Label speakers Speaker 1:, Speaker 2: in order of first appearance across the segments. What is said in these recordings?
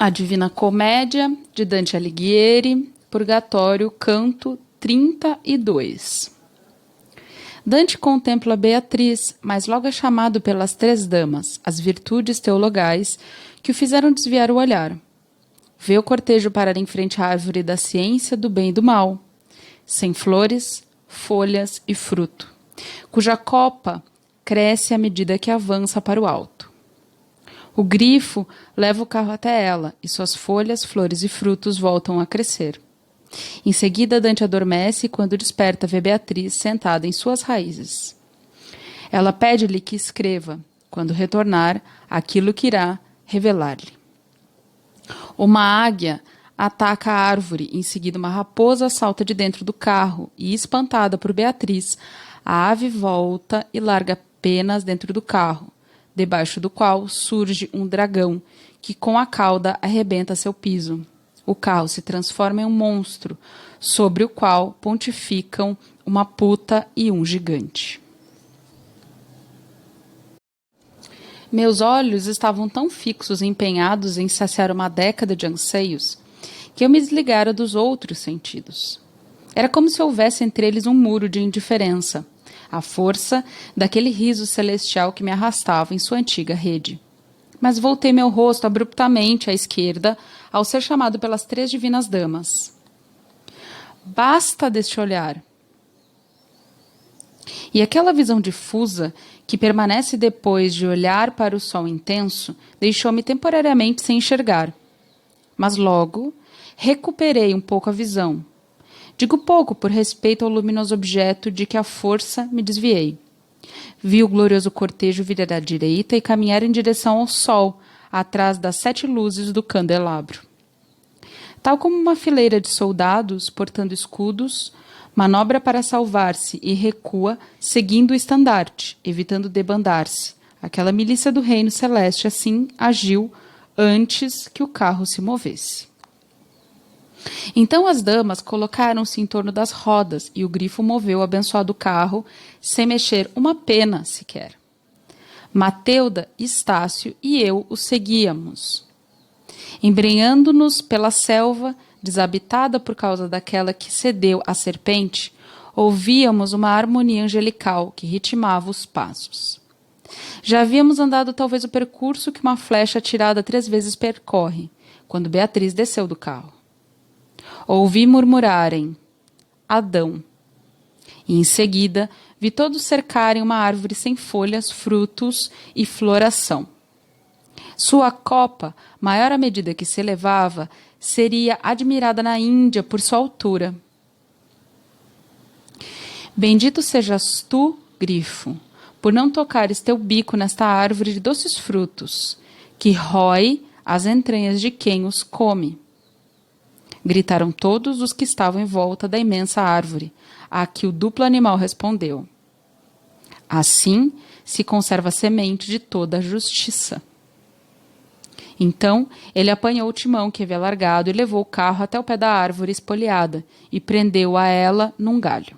Speaker 1: A Divina Comédia, de Dante Alighieri, Purgatório, canto 32. Dante contempla Beatriz, mas logo é chamado pelas três damas, as virtudes teologais, que o fizeram desviar o olhar. Vê o cortejo parar em frente à árvore da ciência, do bem e do mal, sem flores, folhas e fruto, cuja copa cresce à medida que avança para o alto. O grifo leva o carro até ela, e suas folhas, flores e frutos voltam a crescer. Em seguida, Dante adormece e, quando desperta, vê Beatriz sentada em suas raízes. Ela pede-lhe que escreva, quando retornar, aquilo que irá revelar-lhe. Uma águia ataca a árvore, em seguida uma raposa salta de dentro do carro e, espantada por Beatriz, a ave volta e larga penas dentro do carro, debaixo do qual surge um dragão, que com a cauda arrebenta seu piso. O carro se transforma em um monstro, sobre o qual pontificam uma puta e um gigante. Meus olhos estavam tão fixos e empenhados em saciar uma década de anseios, que eu me desligara dos outros sentidos. Era como se houvesse entre eles um muro de indiferença, a força daquele riso celestial que me arrastava em sua antiga rede. Mas voltei meu rosto abruptamente à esquerda ao ser chamado pelas três divinas damas. Basta deste olhar. E aquela visão difusa, que permanece depois de olhar para o sol intenso, deixou-me temporariamente sem enxergar. Mas logo recuperei um pouco a visão. Digo pouco por respeito ao luminoso objeto de que a força me desviei. Vi o glorioso cortejo virar à direita e caminhar em direção ao sol, atrás das 7 luzes do candelabro. Tal como uma fileira de soldados, portando escudos, manobra para salvar-se e recua, seguindo o estandarte, evitando debandar-se. Aquela milícia do reino celeste assim agiu antes que o carro se movesse. Então as damas colocaram-se em torno das rodas e o grifo moveu o abençoado carro sem mexer uma pena sequer. Mateuda, Estácio e eu o seguíamos. Embrenhando-nos pela selva, desabitada por causa daquela que cedeu à serpente, ouvíamos uma harmonia angelical que ritmava os passos. Já havíamos andado talvez o percurso que uma flecha atirada 3 vezes percorre, quando Beatriz desceu do carro. Ouvi murmurarem Adão. E em seguida vi todos cercarem uma árvore sem folhas, frutos e floração. Sua copa, maior à medida que se elevava, seria admirada na Índia por sua altura. Bendito sejas tu, grifo, por não tocares teu bico nesta árvore de doces frutos, que rói as entranhas de quem os come. Gritaram todos os que estavam em volta da imensa árvore, a que o duplo animal respondeu. Assim se conserva a semente de toda a justiça. Então ele apanhou o timão que havia largado e levou o carro até o pé da árvore espoliada e prendeu a ela num galho.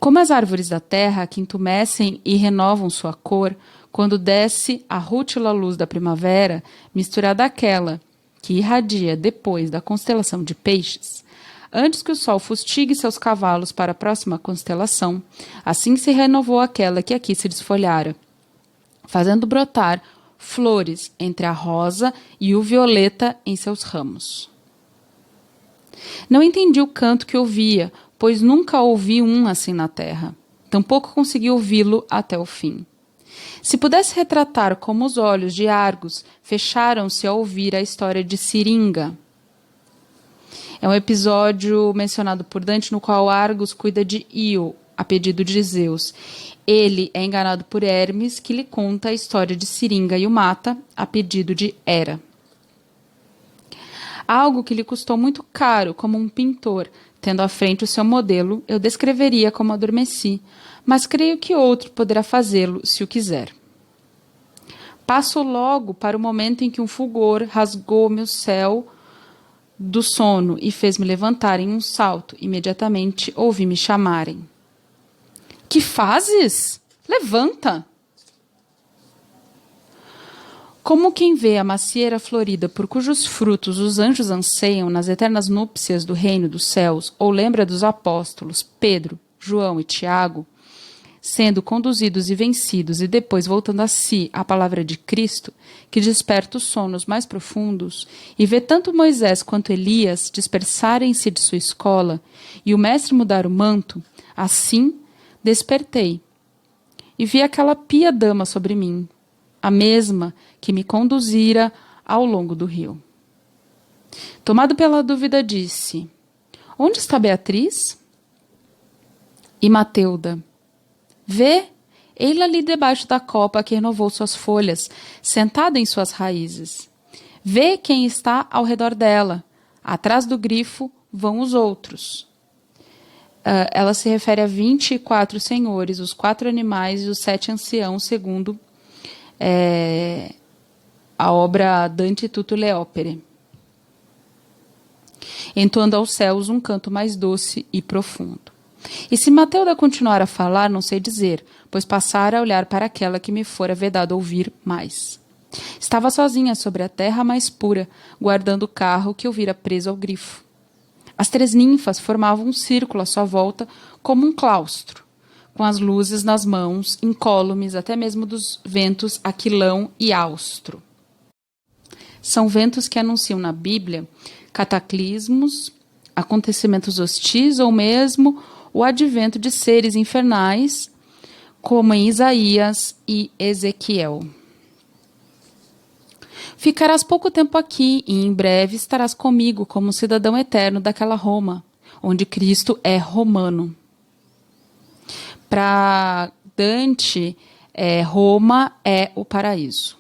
Speaker 1: Como as árvores da terra que entumecem e renovam sua cor, quando desce a rútila luz da primavera, misturada àquela que irradia depois da constelação de Peixes, antes que o sol fustigue seus cavalos para a próxima constelação, assim se renovou aquela que aqui se desfolhara, fazendo brotar flores entre a rosa e o violeta em seus ramos. Não entendi o canto que ouvia, pois nunca ouvi um assim na terra. Tampouco consegui ouvi-lo até o fim. Se pudesse retratar como os olhos de Argos fecharam-se ao ouvir a história de Siringa. É um episódio mencionado por Dante no qual Argos cuida de Io, a pedido de Zeus. Ele é enganado por Hermes, que lhe conta a história de Siringa e o mata, a pedido de Hera. Algo que lhe custou muito caro, como um pintor, tendo à frente o seu modelo, eu descreveria como adormeci, mas creio que outro poderá fazê-lo, se o quiser. Passo logo para o momento em que um fulgor rasgou-me o céu do sono e fez-me levantar em um salto. Imediatamente ouvi-me chamarem. Que fazes? Levanta! Como quem vê a macieira florida por cujos frutos os anjos anseiam nas eternas núpcias do reino dos céus, ou lembra dos apóstolos Pedro, João e Tiago, sendo conduzidos e vencidos e depois voltando a si a palavra de Cristo, que desperta os sonos mais profundos, e vê tanto Moisés quanto Elias dispersarem-se de sua escola e o mestre mudar o manto, assim despertei e vi aquela pia dama sobre mim, a mesma que me conduzira ao longo do rio. Tomado pela dúvida, disse: onde está Beatriz? E Mateuda: vê, ei-la ali debaixo da copa que renovou suas folhas, sentada em suas raízes. Vê quem está ao redor dela. Atrás do grifo vão os outros. Ela se refere a 24 senhores, os 4 animais e os 7 anciãos, segundo a obra Dante Tutte Opere, entoando aos céus um canto mais doce e profundo. E se Mateuda continuar a falar, não sei dizer, pois passara a olhar para aquela que me fora vedado ouvir mais. Estava sozinha sobre a terra mais pura, guardando o carro que eu vira preso ao grifo. As 3 ninfas formavam um círculo à sua volta como um claustro, com as luzes nas mãos, incólumes até mesmo dos ventos Aquilão e Austro. São ventos que anunciam na Bíblia cataclismos, acontecimentos hostis ou mesmo o advento de seres infernais, como em Isaías e Ezequiel. Ficarás pouco tempo aqui e em breve estarás comigo como cidadão eterno daquela Roma, onde Cristo é romano. Para Dante, Roma é o paraíso.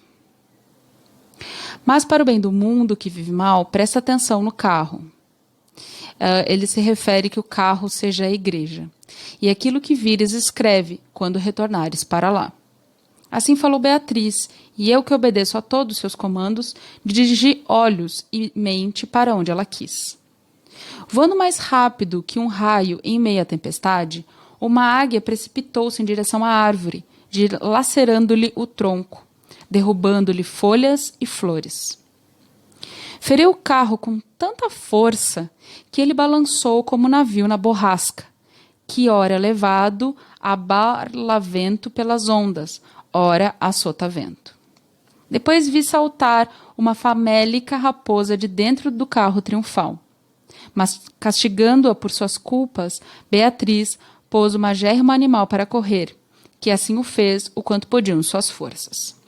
Speaker 1: Mas para o bem do mundo que vive mal, presta atenção no carro. Ele se refere que o carro seja a igreja. E aquilo que vires escreve quando retornares para lá. Assim falou Beatriz, e eu que obedeço a todos seus comandos, dirigi olhos e mente para onde ela quis. Voando mais rápido que um raio em meio à tempestade, uma águia precipitou-se em direção à árvore, dilacerando-lhe o tronco, derrubando-lhe folhas e flores. Feriu o carro com tanta força que ele balançou como navio na borrasca, que ora é levado a barlavento pelas ondas, ora a sotavento. Depois vi saltar uma famélica raposa de dentro do carro triunfal. Mas, castigando-a por suas culpas, Beatriz pôs o magérrimo animal para correr, que assim o fez o quanto podiam suas forças.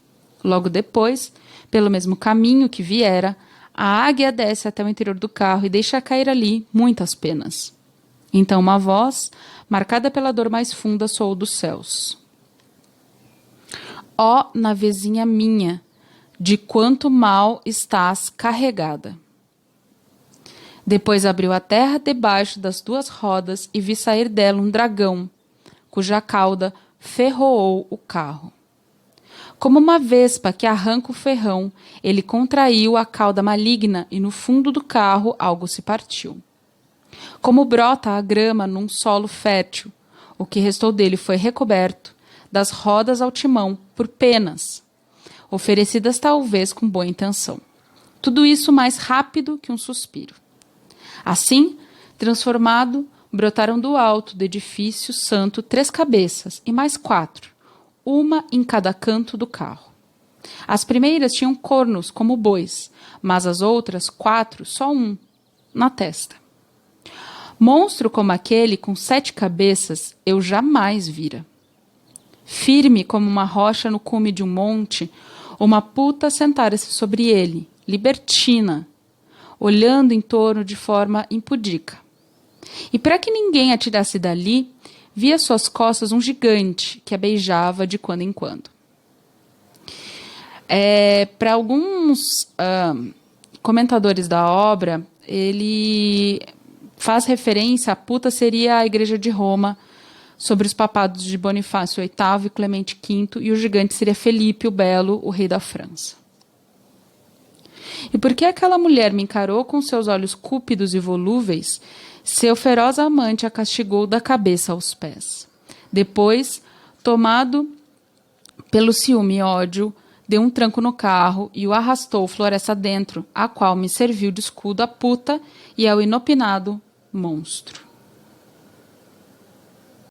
Speaker 1: Logo depois, pelo mesmo caminho que viera, a águia desce até o interior do carro e deixa cair ali muitas penas. Então uma voz, marcada pela dor mais funda, soou dos céus: ó navezinha minha, de quanto mal estás carregada. Depois abriu a terra debaixo das 2 rodas e vi sair dela um dragão, cuja cauda ferroou o carro. Como uma vespa que arranca o ferrão, ele contraiu a cauda maligna e no fundo do carro algo se partiu. Como brota a grama num solo fértil, o que restou dele foi recoberto, das rodas ao timão, por penas, oferecidas talvez com boa intenção. Tudo isso mais rápido que um suspiro. Assim, transformado, brotaram do alto do edifício santo 3 cabeças e mais 4, uma em cada canto do carro. As primeiras tinham cornos como bois, mas as outras 4, só um, na testa. Monstro como aquele, com 7 cabeças, eu jamais vira. Firme como uma rocha no cume de um monte, uma puta sentara-se sobre ele, libertina, olhando em torno de forma impudica. E para que ninguém atirasse dali, via às suas costas um gigante que a beijava de quando em quando. Para alguns comentadores da obra, ele faz referência, a puta seria a Igreja de Roma, sobre os papados de Bonifácio VIII e Clemente V, e o gigante seria Felipe o Belo, o rei da França. E porque aquela mulher me encarou com seus olhos cúpidos e volúveis, seu feroz amante a castigou da cabeça aos pés. Depois, tomado pelo ciúme e ódio, deu um tranco no carro e o arrastou floresta dentro, a qual me serviu de escudo à puta e ao inopinado monstro.